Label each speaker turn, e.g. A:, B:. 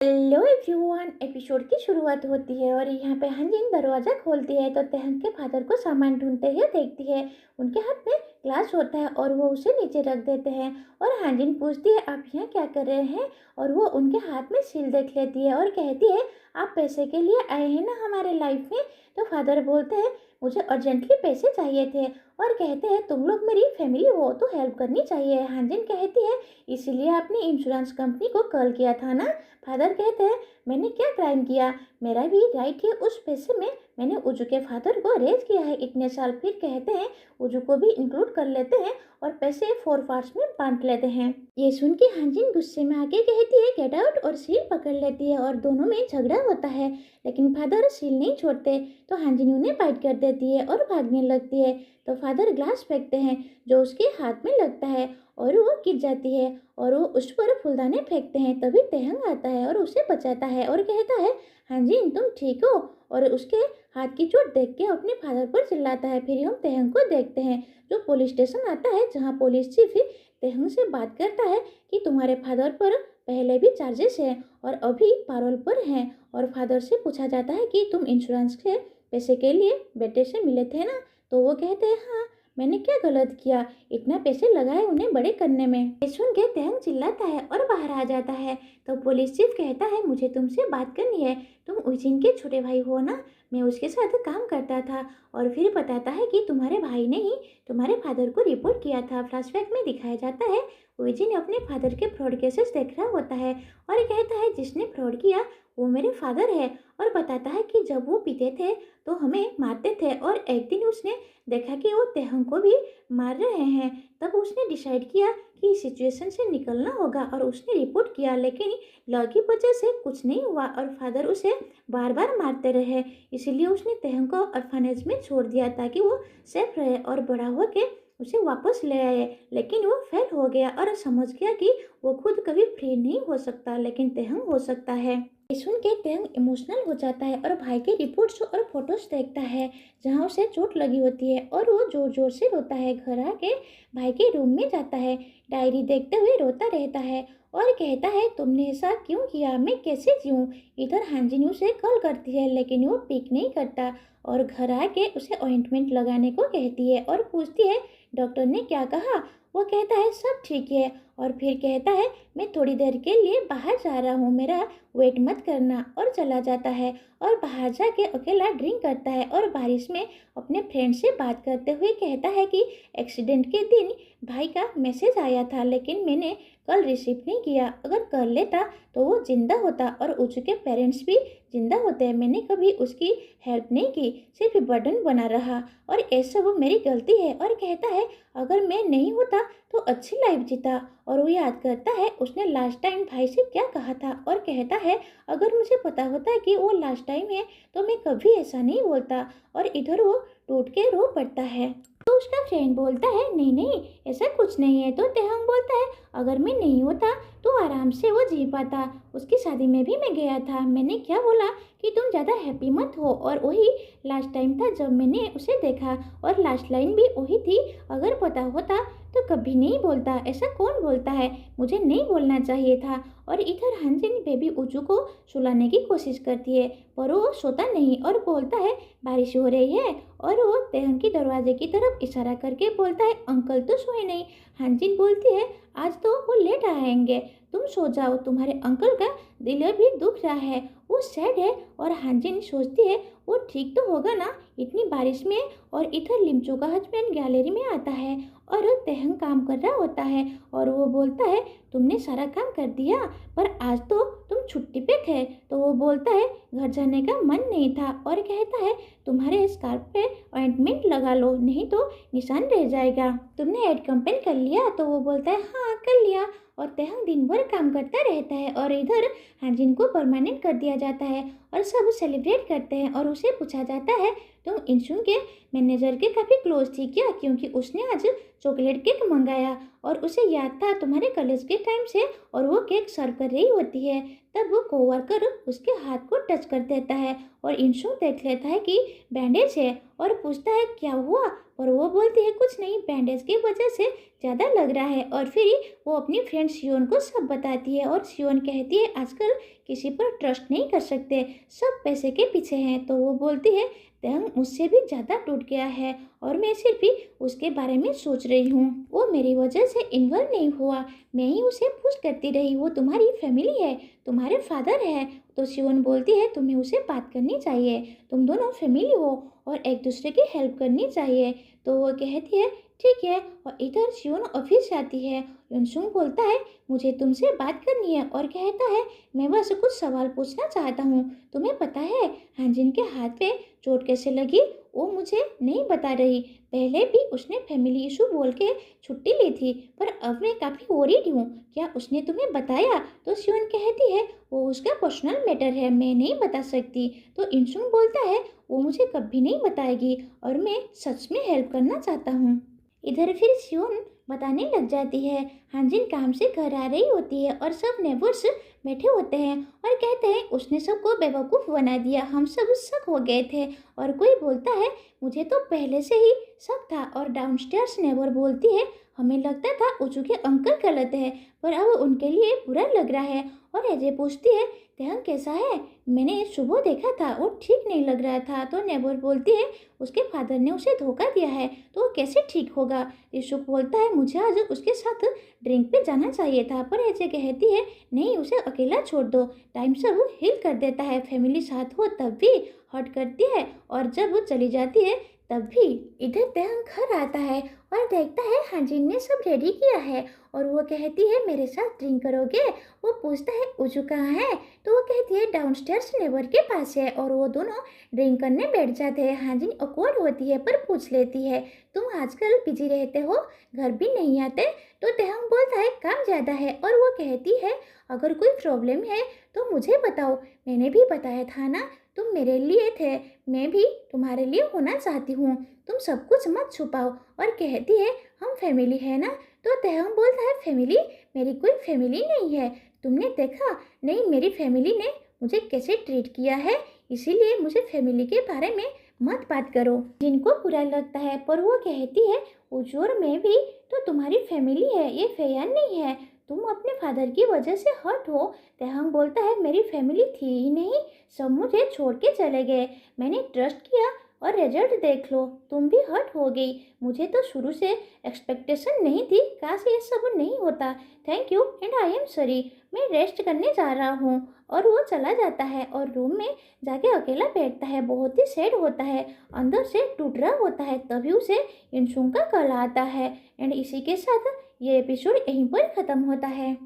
A: Hello everyone. Episode की शुरुआत होती है और यहाँ पे हांजिन दरवाज़ा खोलती है तो तेहंग के फादर को सामान ढूंढते हुए देखती है। उनके हाथ में ग्लास होता है और वो उसे नीचे रख देते हैं और हांजिन पूछती है आप यहाँ क्या कर रहे हैं, और वो उनके हाथ में सील देख लेती है और कहती है आप पैसे के लिए आए हैं ना हमारे लाइफ में। तो फादर बोलते हैं मुझे अर्जेंटली पैसे चाहिए थे और कहते हैं तुम लोग मेरी फैमिली हो तो हेल्प करनी चाहिए। हांजिन कहती है इसीलिए आपने इंश्योरेंस कंपनी को कॉल किया था ना। फादर कहते हैं मैंने क्या क्राइम किया, मेरा भी राइट है उस पैसे में, मैंने उजू के फादर को रेज किया है इतने साल। फिर कहते हैं उजू को भी इंक्लूड कर लेते हैं और पैसे 4 पार्ट्स में बांट लेते हैं। ये सुन के हांजिन गुस्से में आके कहती है गेट आउट और सील पकड़ लेती है और दोनों में झगड़ा होता है, लेकिन फादर सील नहीं छोड़ते तो हांजिन उन्हें बाइट कर देती है और भागने लगती है। तो फादर ग्लास फेंकते हैं जो उसके हाथ में लगता है और वो गिर जाती है और वो उस पर फूलदाने फेंकते हैं। तभी तेहंग आता है और उसे बचाता है और कहता है हांजिन तुम ठीक हो, और उसके हाथ की चोट देख के अपने फादर पर चिल्लाता है। फिर हम तेहंग को देखते हैं जो पुलिस स्टेशन आता है जहाँ पुलिस चीफ तेहंग से बात करता है कि तुम्हारे फादर पर पहले भी चार्जेस है और अभी पैरोल पर हैं। और फादर से पूछा जाता है कि तुम इंश्योरेंस के पैसे के लिए बेटे से मिले थे ना। तो वो कहते हैं हाँ मैंने क्या गलत किया, इतना पैसे लगाए उन्हें बड़े करने में। ये सुन के तेहंग चिल्लाता है और बाहर आ जाता है। तो पुलिस चीफ कहता है मुझे तुमसे बात करनी है, तुम उजिन के छोटे भाई हो ना, मैं उसके साथ काम करता था। और फिर बताता है कि तुम्हारे भाई ने ही तुम्हारे फादर को रिपोर्ट किया था। फ्लैशबैक में दिखाया जाता है उजिन अपने फादर के फ्रॉड केसेस देख रहा होता है और कहता है जिसने फ्रॉड किया वो मेरे फादर है। और बताता है कि जब वो पीते थे तो हमें मारते थे और एक दिन उसने देखा कि वो तेहंग को भी मार रहे हैं। तब उसने डिसाइड किया कि इस सिचुएशन से निकलना होगा और उसने रिपोर्ट किया, लेकिन लॉ की वजह से कुछ नहीं हुआ और फादर उसे बार बार मारते रहे। इसीलिए उसने तेहंग को ऑर्फनेज में छोड़ दिया ताकि वो सेफ रहे और बड़ा होके उसे वापस ले आए। लेकिन वो फेल हो गया और समझ गया कि वो खुद कभी फ्री नहीं हो सकता लेकिन तेहंग हो सकता है। ये सुन के तेहंग इमोशनल हो जाता है और भाई के रिपोर्ट्स और फोटोज देखता है जहाँ उसे चोट लगी होती है और वो जोर जोर से रोता है। घर आके भाई के रूम में जाता है, डायरी देखते हुए रोता रहता है और कहता है तुमने ऐसा क्यों किया, मैं कैसे जीऊँ। इधर हांजिन उसे कॉल करती है लेकिन वो पिक नहीं करता और घर आके उसे ऑइंटमेंट लगाने को कहती है और पूछती है डॉक्टर ने क्या कहा। वो कहता है सब ठीक है और फिर कहता है मैं थोड़ी देर के लिए बाहर जा रहा हूँ, मेरा वेट मत करना, और चला जाता है और बाहर जाके अकेला ड्रिंक करता है और बारिश में अपने फ्रेंड से बात करते हुए कहता है कि एक्सीडेंट के दिन भाई का मैसेज आया था लेकिन मैंने कल रिसीव नहीं किया, अगर कर लेता तो वो जिंदा होता और उसके पेरेंट्स भी जिंदा होते। मैंने कभी उसकी हेल्प नहीं की, सिर्फ बर्डन बना रहा और ये सब मेरी गलती है। और कहता है अगर मैं नहीं होता तो अच्छी लाइफ जीता। और वो याद करता है उसने लास्ट टाइम भाई से क्या कहा था और कहता है अगर मुझे पता होता कि वो लास्ट टाइम है तो मैं कभी ऐसा नहीं बोलता। और इधर वो टूट के रो पड़ता है। तो उसका फ्रेंड बोलता है नहीं नहीं ऐसा कुछ नहीं है। तो तेहंग बोलता है अगर मैं नहीं होता तो आराम से वो जी पाता, उसकी शादी में भी मैं गया था, मैंने क्या बोला कि तुम ज़्यादा हैप्पी मत हो। और वही लास्ट टाइम था जब मैंने उसे देखा और लास्ट लाइन भी वही थी, अगर पता होता तो कभी नहीं बोलता, ऐसा कौन बोलता है, मुझे नहीं बोलना चाहिए था। और इधर हांजिन बेबी उजू को सुलाने की कोशिश करती है पर वो सोता नहीं और बोलता है बारिश हो रही है। और वो तेहंग की दरवाजे की तरफ इशारा करके बोलता है अंकल तो सोए नहीं। हांजिन बोलती है आज तो वो लेट आएंगे, तुम सो जाओ, तुम्हारे अंकल का दिल भी दुख रहा है, वो सैड है। और हांजिन सोचती है वो ठीक तो होगा ना इतनी बारिश में। और इधर लिमचू का हस्बैंड गैलरी में आता है और तेहंग काम कर रहा होता है और वो बोलता है तुमने सारा काम कर दिया पर आज तो तुम छुट्टी पे थे। तो वो बोलता है घर जाने का मन नहीं था और कहता है तुम्हारे स्कार्फ पे ऑइंटमेंट लगा लो नहीं तो निशान रह जाएगा, तुमने एड कंपेन कर लिया। तो वो बोलता है हाँ कर लिया। और तेहंग दिन भर काम करता रहता है और इधर हांजिन को परमानेंट कर दिया जाता है और सब सेलिब्रेट करते हैं। और उसे पूछा जाता है तुम इंशुन के मैनेजर के काफ़ी क्लोज थी क्या, क्योंकि उसने आज चॉकलेट केक मंगाया और उसे याद था तुम्हारे कॉलेज के टाइम से और वो केक सर्व कर रही होती है। तब वो कोवर्कर उसके हाथ को टच कर देता है और इंशु देख लेता है कि बैंडेज है और पूछता है क्या हुआ। और वो बोलती है कुछ नहीं, बैंडेज की वजह से ज़्यादा लग रहा है। और फिर वो अपनी फ्रेंड सियोन को सब बताती है और सियोन कहती है आजकल किसी पर ट्रस्ट नहीं कर सकते, सब पैसे के पीछे हैं। तो वो बोलती है तेहंग मुझसे भी ज़्यादा टूट गया है और मैं सिर्फ ही उसके बारे में सोच रही हूँ। वो मेरी वजह से इन्वॉल्व नहीं हुआ, मैं ही उसे पुश करती रही। वो तुम्हारी फैमिली है, तुम्हारे फादर है। तो सियोन बोलती है तुम्हें उसे बात करनी चाहिए, तुम दोनों फैमिली हो और एक दूसरे की हेल्प करनी चाहिए। तो वो कहती है ठीक है। और इधर सियोन ऑफिस जाती है। युनसुंग बोलता है मुझे तुमसे बात करनी है और कहता है मैं बस कुछ सवाल पूछना चाहता हूँ। तुम्हें पता है हांजिन के हाथ पे चोट कैसे लगी? वो मुझे नहीं बता रही। पहले भी उसने फैमिली इशू बोल के छुट्टी ली थी, पर अब मैं काफ़ी वरीड हूँ। क्या उसने तुम्हें बताया? तो सियोन कहती है वो उसका पर्सनल मैटर है, मैं नहीं बता सकती। तो इंसुंग बोलता है वो मुझे कभी नहीं बताएगी और मैं सच में हेल्प करना चाहता हूँ। इधर फिर सियोन बताने लग जाती है। हांजिन काम से घर आ रही होती है और सब नेबर्स बैठे होते हैं और कहते हैं उसने सबको बेवकूफ़ बना दिया, हम सब शक हो गए थे। और कोई बोलता है मुझे तो पहले से ही शक था। और डाउनस्टेयर्स नेबर बोलती है हमें लगता था उचू के अंकल गलत है, पर अब उनके लिए बुरा लग रहा है। और एजे पूछती है तेहंग कैसा है? मैंने सुबह देखा था, वो ठीक नहीं लग रहा था। तो नेबर बोलती है उसके फादर ने उसे धोखा दिया है, तो वो कैसे ठीक होगा। ऋषुक बोलता है मुझे आज उसके साथ ड्रिंक पे जाना चाहिए था, पर एजे कहती है नहीं उसे अकेला छोड़ दो, टाइम से वो हिल कर देता है, फैमिली साथ हो तब भी हर्ट करती है और जब वो चली जाती है तब भी। इधर तेहंग घर आता है और देखता है हांजिन ने सब रेडी किया है और वो कहती है मेरे साथ ड्रिंक करोगे? वो पूछता है उजू कहाँ है? तो वो कहती है डाउनस्टेयर्स नेबर के पास है। और वो दोनों ड्रिंक करने बैठ जाते हैं। हांजिन ऑकवर्ड होती है पर पूछ लेती है तुम आजकल बिजी रहते हो, घर भी नहीं आते? तो तेहंग बोलता है काम ज़्यादा है। और वो कहती है अगर कोई प्रॉब्लम है तो मुझे बताओ, मैंने भी बताया था ना तुम मेरे लिए थे, मैं भी तुम्हारे लिए होना चाहती हूँ, तुम सब कुछ मत छुपाओ। और कहती है हम फैमिली है ना? तो तेहंग बोलता है फैमिली? मेरी कोई फैमिली नहीं है, तुमने देखा नहीं मेरी फैमिली ने मुझे कैसे ट्रीट किया है, इसीलिए मुझे फैमिली के बारे में मत बात करो। जिनको बुरा लगता है पर वो कहती है उजोर में भी तो तुम्हारी फैमिली है, ये फेयान नहीं है, तुम अपने फादर की वजह से हर्ट हो। तेहंग बोलता है मेरी फैमिली थी ही नहीं, सब मुझे छोड़ के चले गए, मैंने ट्रस्ट किया और रिजल्ट देख लो, तुम भी हर्ट हो गई। मुझे तो शुरू से एक्सपेक्टेशन नहीं थी, काश ये सब नहीं होता। Thank you and I am sorry, मैं रेस्ट करने जा रहा हूँ। और वो चला जाता है और रूम में जाके अकेला बैठता है, बहुत ही सैड होता है, अंदर से टूट रहा होता है। तभी उसे इंसुंग का कॉल आता है। एंड इसी के साथ ये एपिसोड यहीं पर ख़त्म होता है।